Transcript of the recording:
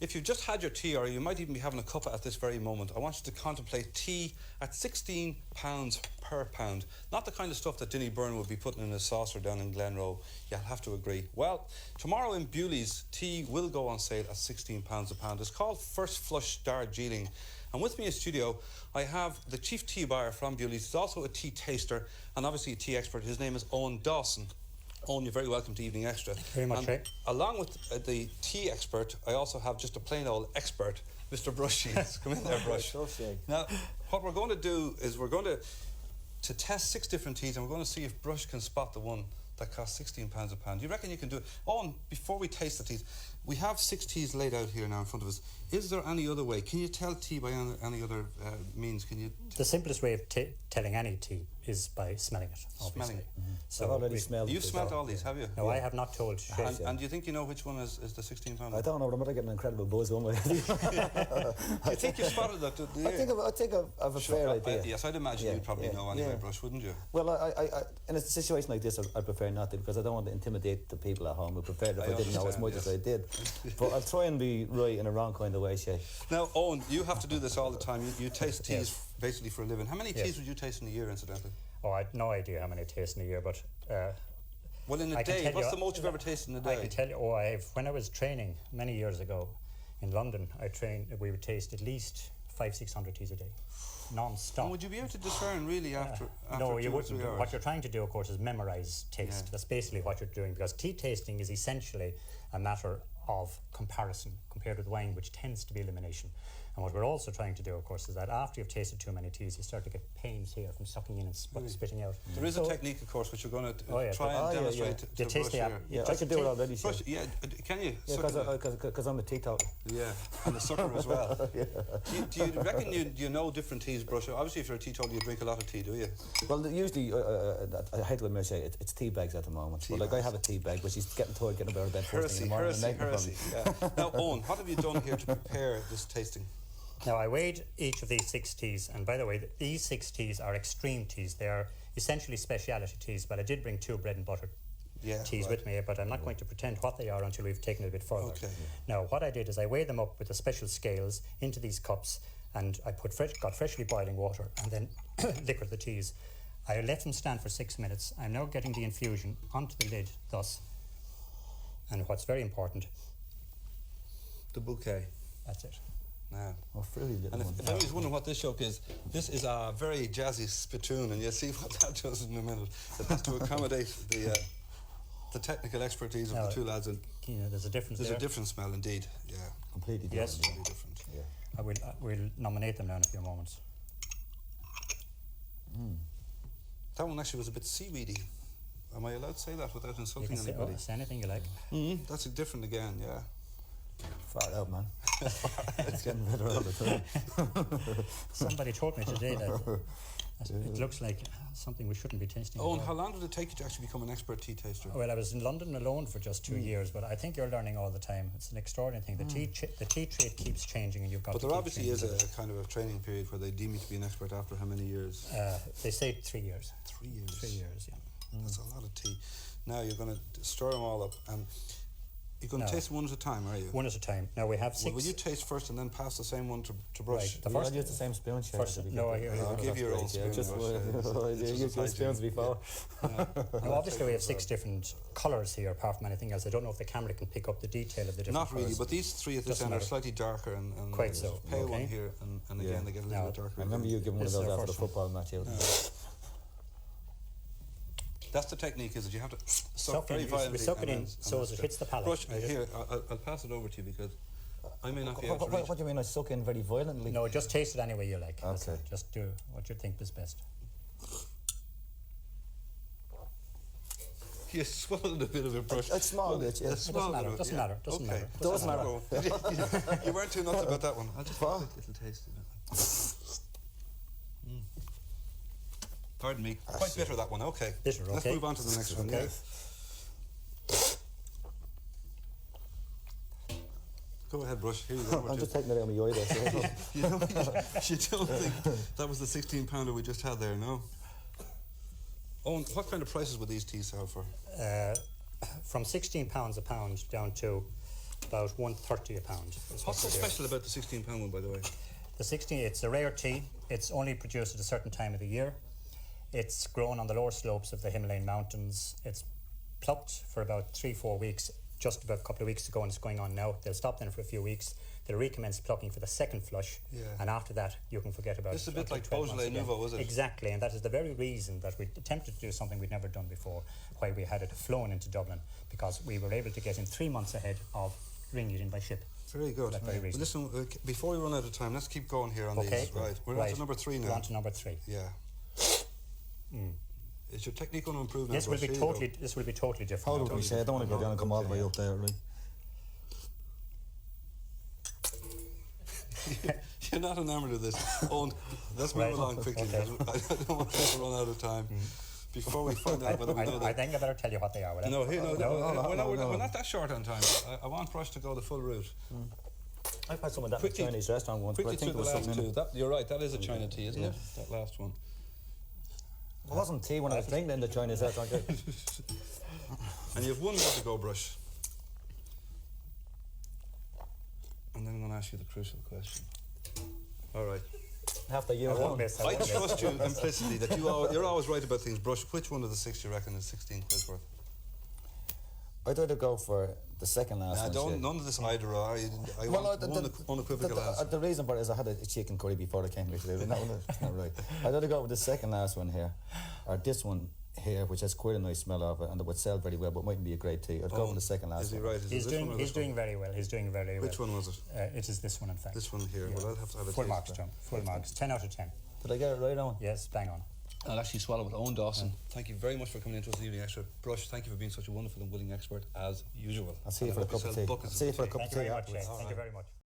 if you've just had your tea, or you might even be having a cuppa at this very moment, I want you to contemplate tea at £16 per pound. Not the kind of stuff that Dinny Byrne would be putting in a saucer down in Glenroe. You'll have to agree. Well, tomorrow in Bewley's, tea will go on sale at £16 a pound. It's called First Flush Darjeeling. And with me in studio, I have the chief tea buyer from Bewley's. He's also a tea taster and obviously a tea expert. His name is Owen Dawson. Owen, you're very welcome to Evening Extra. Thank you very much, Ray. Along with the tea expert, I also have just a plain old expert, Mr. Brush Shiels. Come in there, Brush. Now, what we're going to do is we're going to test 6 different teas, and we're going to see if Brush can spot the one that costs £16 a pound. Do you reckon you can do it? Owen, before we taste the teas, we have 6 teas laid out here now in front of us. Is there any other way? Can you tell tea by any other means? Can you? The simplest way of telling any tea is by smelling it, obviously. Smelling it. So I've already smelled it. You've smelled all these, have you? No, I have not told Shay. And do you think you know which one is the £16 I don't know, but I'm going to get an incredible buzz one way. You think you spotted that, do you? I think I've a fair idea. Yes, I'd imagine you'd probably know anyway, Brush, wouldn't you? Well, I in a situation like this, I prefer not to, because I don't want to intimidate the people at home who prefer it if I didn't know as much as I did. But I'll try and be right in a wrong kind of way, Shay. Now, Owen, you have to do this all the time. You taste teas basically for a living. How many teas would you taste in a year, incidentally? Oh, I have no idea how many I taste in a year, but... well, in a day, what's the most you've ever tasted in a day? I can tell you, when I was training many years ago in London, we would taste at least 500-600 teas a day, non-stop. And would you be able to discern really after no, you 2 or wouldn't. 3 hours? What you're trying to do, of course, is memorise taste. Yeah. That's basically what you're doing, because tea tasting is essentially a matter of comparison compared with wine, which tends to be elimination. And what we're also trying to do, of course, is that after you've tasted too many teas, you start to get pains here from sucking in and spitting out. There is a technique, of course, which you're going to try and demonstrate to taste Brush here. Yeah, I can do it already. Brush, can you? Yeah, because I'm a teetotaller. Yeah, and a sucker as well. Do you reckon you know different teas, Brush? Obviously, if you're a teetotaler, you drink a lot of tea, do you? Well, usually, I hate to admit, it's tea bags at the moment. But I have a tea bag, but she's getting tired getting out of bed first thing in the morning. Heresy. Yeah. Now, Owen, what have you done here to prepare this tasting? Now, I weighed each of these 6 teas, and by the way, these 6 teas are extreme teas. They are essentially speciality teas, but I did bring 2 bread and butter teas with me, but I'm not going to pretend what they are until we've taken it a bit further. Okay. Now, what I did is I weighed them up with the special scales into these cups, and I got freshly boiling water and then liquored the teas. I let them stand for 6 minutes. I'm now getting the infusion onto the lid, thus, and what's very important, the bouquet. That's it. Now, fruity little one. If anybody's wondering what this joke is, this is a very jazzy spittoon, and you'll see what that does in a minute. It has to accommodate the technical expertise of the 2 lads. And there's a difference. There's a different smell, indeed. Yeah, completely different. Yes, completely different. Yeah. We'll nominate them now in a few moments. That one actually was a bit seaweedy. Am I allowed to say that without insulting anybody? Say anything you like. That's different again. Yeah. Far out, man. It's getting better all the time. Somebody told me today that it looks like something we shouldn't be tasting. Oh, and how long did it take you to actually become an expert tea taster? Well, I was in London alone for just 2 years, but I think you're learning all the time. It's an extraordinary thing. The tea trade keeps changing, and you've got. But there obviously is a kind of a training period where they deem you to be an expert after how many years? They say 3 years. 3 years. 3 years, yeah. That's a lot of tea. Now you're going to stir them all up, and you're going to taste them one at a time, are you? One at a time. Now we have 6. Will you taste first and then pass the same one to Brush? Right. The first use the same spoon, Shay. I'll give you your own spoon. Use your spoons before. Now, obviously, we have 6 different colours here, apart from anything else. I don't know if the camera can pick up the detail of the different Not really, colours. but these 3 at this end are slightly darker, and quite so. Pale one here, and again they get a little bit darker. I remember you giving one of those after the football match. That's the technique, is that you have to suck very violently. We suck it in so as it hits the palate. Brush, here, I'll pass it over to you because I may not be able to reach. What do you mean I suck in very violently? No, just taste it any way you like. Okay. Just do what you think is best. You swallowed a bit of it, Brush. A small bit, yeah. Doesn't matter. Doesn't matter. Doesn't matter. You weren't too nuts about that one. I'll just have a little taste of it. Pardon me. Quite bitter, that one. Okay. Bitter, okay. Let's move on to the next one. Okay. Go ahead, Brush. Here you go. I'm just taking it out of my eye there. You don't think that was the £16 we just had there, no? Owen, what kind of prices would these teas sell for? From £16 a pound down to about £1.30 a pound. is What's so we're doing. special about the £16 one, by the way? The 16, it's a rare tea. It's only produced at a certain time of the year. It's grown on the lower slopes of the Himalayan mountains. It's plucked for about 3-4 weeks, just about a couple of weeks ago, and it's going on now. They'll stop then for a few weeks. They'll recommence plucking for the second flush, and after that, you can forget about it. This is a bit until like 12 months Beaujolais again. Nouveau, is it? Exactly, and that is the very reason that we attempted to do something we'd never done before, why we had it flown into Dublin, because we were able to get in 3 months ahead of bringing it in by ship. Very good. That very reason. Well, listen, before we run out of time, let's keep going here on Okay. these. Right, we're on to number 3 now. We're on to number 3. Yeah. Is your technique going to improve now? This will be Brush? totally. This will be totally different. How do we say? I don't want to go down and come all the way up there, right? You're not enamoured of this. Owen, let's move Right. along quickly. Okay. I don't want us to run out of time. Before we find out whether we know I that. think I better tell you what they are. will I? No, here, no, no. we're not that short on time. I want Brush to go the full route. I've had some of that in a Quickly- Chinese restaurant once, but I Quickly think through there the was last something in two. it. You're right, that is a China tea, isn't it? That last one. It wasn't tea when I was drinking in the Chinese restaurant. And you have one more to go, Brush. And then I'm going to ask you the crucial question. All right. Half the year. I won't miss. I trust you implicitly that you're always right about things. Brush, which one of the 6 do you reckon is 16 quid worth? I'd rather go for the second last one. Don't, Shay. none of this either or. I want one unequivocal answer. The reason for it is I had a chicken curry before I came here today. No, it's not right. I'd rather go with the second last one here, or this one here, which has quite a nice smell of it, and it would sell very well, but mightn't be a great tea. I'd go with the second last Is he one. right? Is it He's this one or doing. this He's doing very well. He's doing very well. Which one was it? It is this one, in fact. This one here. Well, I'll have to have a Full taste. marks, John. Full marks. 10 out of 10. Did I get it right on? Yes, bang on. I'll actually swallow it. Owen Dawson, thank you very much for coming into us in the evening extra. Brush, thank you for being such a wonderful and willing expert as usual. I'll see you And for I a hope cup of sell tea. buckets I'll see you of for a tea. cup of Thank you tea very much, Shane. afterwards. Thank you very much.